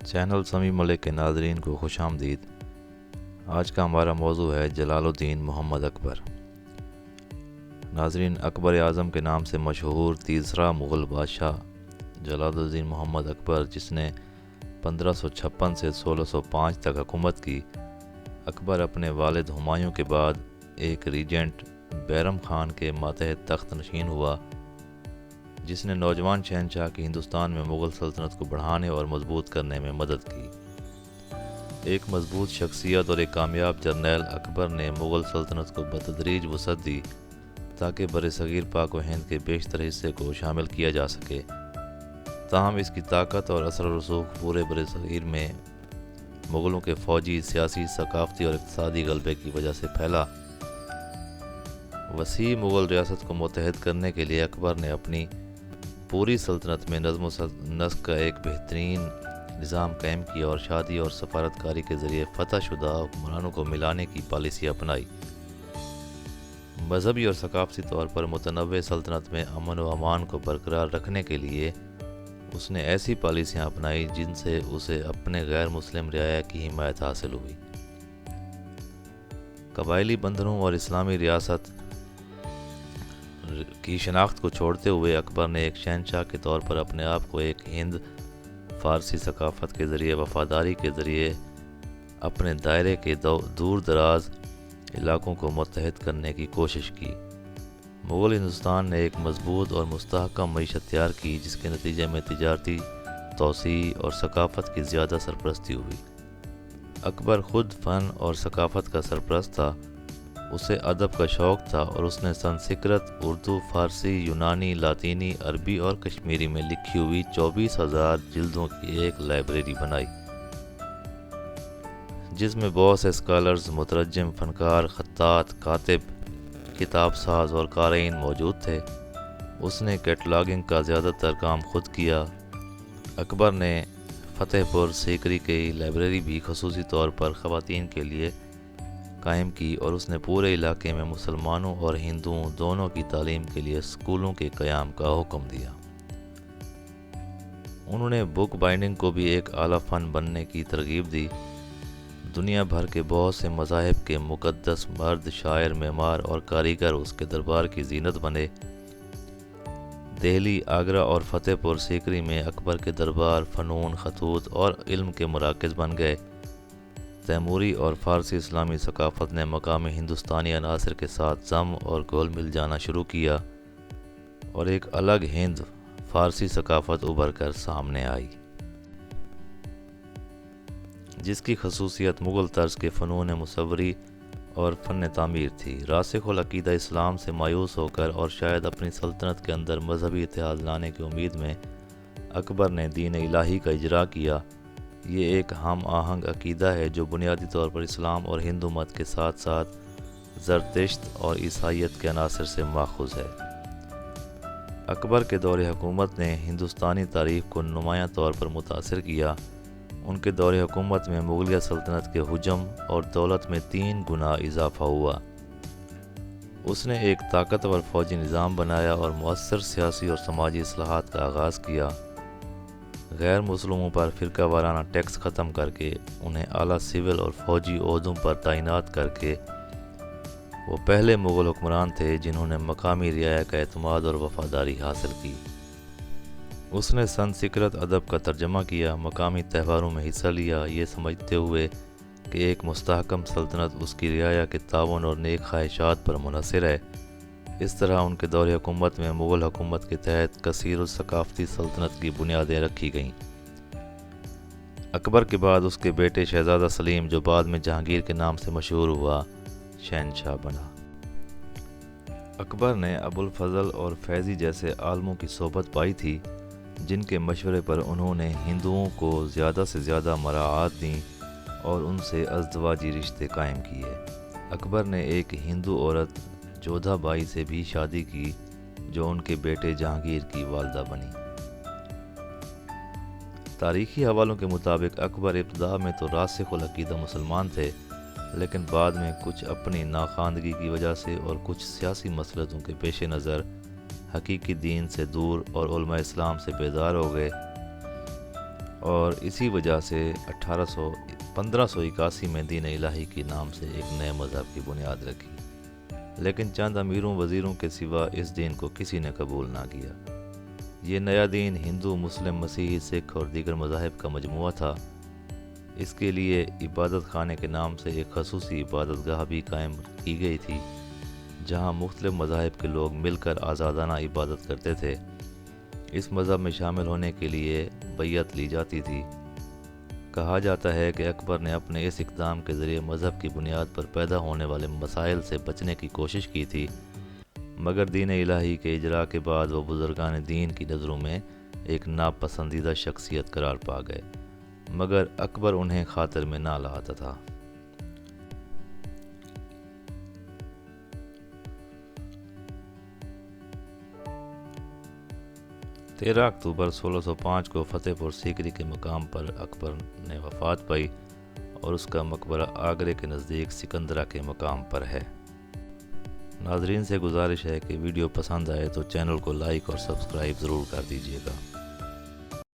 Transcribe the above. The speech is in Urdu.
چینل سمیع ملک کے ناظرین کو خوش آمدید۔ آج کا ہمارا موضوع ہے جلال الدین محمد اکبر۔ ناظرین، اکبر اعظم کے نام سے مشہور تیسرا مغل بادشاہ جلال الدین محمد اکبر، جس نے 1556 سے 1605 تک حکومت کی، اکبر اپنے والد ہمایوں کے بعد ایک ریجنٹ بیرم خان کے ماتحت تخت نشین ہوا، جس نے نوجوان شہنشاہ کی ہندوستان میں مغل سلطنت کو بڑھانے اور مضبوط کرنے میں مدد کی۔ ایک مضبوط شخصیت اور ایک کامیاب جرنیل، اکبر نے مغل سلطنت کو بتدریج وسعت دی تاکہ برصغیر پاک و ہند کے بیشتر حصے کو شامل کیا جا سکے۔ تاہم اس کی طاقت اور اثر و رسوخ پورے برصغیر میں مغلوں کے فوجی، سیاسی، ثقافتی اور اقتصادی غلبے کی وجہ سے پھیلا۔ وسیع مغل ریاست کو متحد کرنے کے لیے اکبر نے اپنی پوری سلطنت میں نظم و نسق کا ایک بہترین نظام قائم کیا اور شادی اور سفارتکاری کے ذریعے فتح شدہ حکمرانوں کو ملانے کی پالیسی اپنائی۔ مذہبی اور ثقافتی طور پر متنوع سلطنت میں امن و امان کو برقرار رکھنے کے لیے اس نے ایسی پالیسیاں اپنائی جن سے اسے اپنے غیر مسلم رعایا کی حمایت حاصل ہوئی۔ قبائلی بندروں اور اسلامی ریاست کی شناخت کو چھوڑتے ہوئے اکبر نے ایک شہنشاہ کے طور پر اپنے آپ کو ایک ہند فارسی ثقافت کے ذریعے وفاداری کے ذریعے اپنے دائرے کے دور دراز علاقوں کو متحد کرنے کی کوشش کی۔ مغل ہندوستان نے ایک مضبوط اور مستحکم معیشت تیار کی، جس کے نتیجے میں تجارتی توسیع اور ثقافت کی زیادہ سرپرستی ہوئی۔ اکبر خود فن اور ثقافت کا سرپرست تھا، اسے ادب کا شوق تھا اور اس نے سنسکرت، اردو، فارسی، یونانی، لاطینی، عربی اور کشمیری میں لکھی ہوئی 24,000 جلدوں کی ایک لائبریری بنائی، جس میں بہت سے اسکالرز، مترجم، فنکار، خطاط، کاتب، کتاب ساز اور قارئین موجود تھے۔ اس نے کیٹلاگنگ کا زیادہ تر کام خود کیا۔ اکبر نے فتح پور سیکری کی لائبریری بھی خصوصی طور پر خواتین کے لیے قائم کی اور اس نے پورے علاقے میں مسلمانوں اور ہندوؤں دونوں کی تعلیم کے لیے اسکولوں کے قیام کا حکم دیا۔ انہوں نے بک بائنڈنگ کو بھی ایک اعلیٰ فن بننے کی ترغیب دی۔ دنیا بھر کے بہت سے مذاہب کے مقدس مرد، شاعر، معمار اور کاریگر اس کے دربار کی زینت بنے۔ دہلی، آگرہ اور فتح پور سیکری میں اکبر کے دربار فنون، خطوط اور علم کے مراکز بن گئے۔ تیموری اور فارسی اسلامی ثقافت نے مقامی ہندوستانی عناصر کے ساتھ ضم اور گھل مل جانا شروع کیا اور ایک الگ ہند فارسی ثقافت ابھر کر سامنے آئی، جس کی خصوصیت مغل طرز کے فنون مصوری اور فن تعمیر تھی۔ راسخ العقیدہ اسلام سے مایوس ہو کر اور شاید اپنی سلطنت کے اندر مذہبی اتحاد لانے کی امید میں اکبر نے دین الہی کا اجرا کیا۔ یہ ایک ہم آہنگ عقیدہ ہے جو بنیادی طور پر اسلام اور ہندو مت کے ساتھ ساتھ زرتشت اور عیسائیت کے عناصر سے ماخوذ ہے۔ اکبر کے دور حکومت نے ہندوستانی تاریخ کو نمایاں طور پر متاثر کیا۔ ان کے دور حکومت میں مغلیہ سلطنت کے حجم اور دولت میں 3 گنا اضافہ ہوا۔ اس نے ایک طاقتور فوجی نظام بنایا اور مؤثر سیاسی اور سماجی اصلاحات کا آغاز کیا۔ غیر مسلموں پر فرقہ وارانہ ٹیکس ختم کر کے انہیں اعلیٰ سول اور فوجی عہدوں پر تعینات کر کے وہ پہلے مغل حکمران تھے جنہوں نے مقامی رعایا کا اعتماد اور وفاداری حاصل کی۔ اس نے سنسکرت ادب کا ترجمہ کیا، مقامی تہواروں میں حصہ لیا، یہ سمجھتے ہوئے کہ ایک مستحکم سلطنت اس کی رعایا کے تعاون اور نیک خواہشات پر منحصر ہے۔ اس طرح ان کے دور حکومت میں مغل حکومت کے تحت کثیر الثقافتی سلطنت کی بنیادیں رکھی گئیں۔ اکبر کے بعد اس کے بیٹے شہزادہ سلیم، جو بعد میں جہانگیر کے نام سے مشہور ہوا، شہنشاہ بنا۔ اکبر نے ابو الفضل اور فیضی جیسے عالموں کی صحبت پائی تھی، جن کے مشورے پر انہوں نے ہندوؤں کو زیادہ سے زیادہ مراعات دیں اور ان سے ازدواجی رشتے قائم کیے۔ اکبر نے ایک ہندو عورت جودھا بائی سے بھی شادی کی، جو ان کے بیٹے جہانگیر کی والدہ بنی۔ تاریخی حوالوں کے مطابق اکبر ابتدا میں تو راسخ العقیدہ مسلمان تھے، لیکن بعد میں کچھ اپنی ناخواندگی کی وجہ سے اور کچھ سیاسی مصلحتوں کے پیش نظر حقیقی دین سے دور اور علماء اسلام سے بیزار ہو گئے اور اسی وجہ سے 1581 میں دین الہی کے نام سے ایک نئے مذہب کی بنیاد رکھی، لیکن چند امیروں وزیروں کے سوا اس دین کو کسی نے قبول نہ کیا۔ یہ نیا دین ہندو، مسلم، مسیحی، سکھ اور دیگر مذاہب کا مجموعہ تھا۔ اس کے لیے عبادت خانے کے نام سے ایک خصوصی عبادت گاہ بھی قائم کی گئی تھی، جہاں مختلف مذاہب کے لوگ مل کر آزادانہ عبادت کرتے تھے۔ اس مذہب میں شامل ہونے کے لیے بیعت لی جاتی تھی۔ کہا جاتا ہے کہ اکبر نے اپنے اس اقدام کے ذریعے مذہب کی بنیاد پر پیدا ہونے والے مسائل سے بچنے کی کوشش کی تھی، مگر دین الہی کے اجرا کے بعد وہ بزرگان دین کی نظروں میں ایک ناپسندیدہ شخصیت قرار پا گئے، مگر اکبر انہیں خاطر میں نہ لاتا تھا۔ 13 اکتوبر 1605 کو فتح پور سیکری کے مقام پر اکبر نے وفات پائی اور اس کا مقبرہ آگرے کے نزدیک سکندرہ کے مقام پر ہے۔ ناظرین سے گزارش ہے کہ ویڈیو پسند آئے تو چینل کو لائک اور سبسکرائب ضرور کر دیجیے گا۔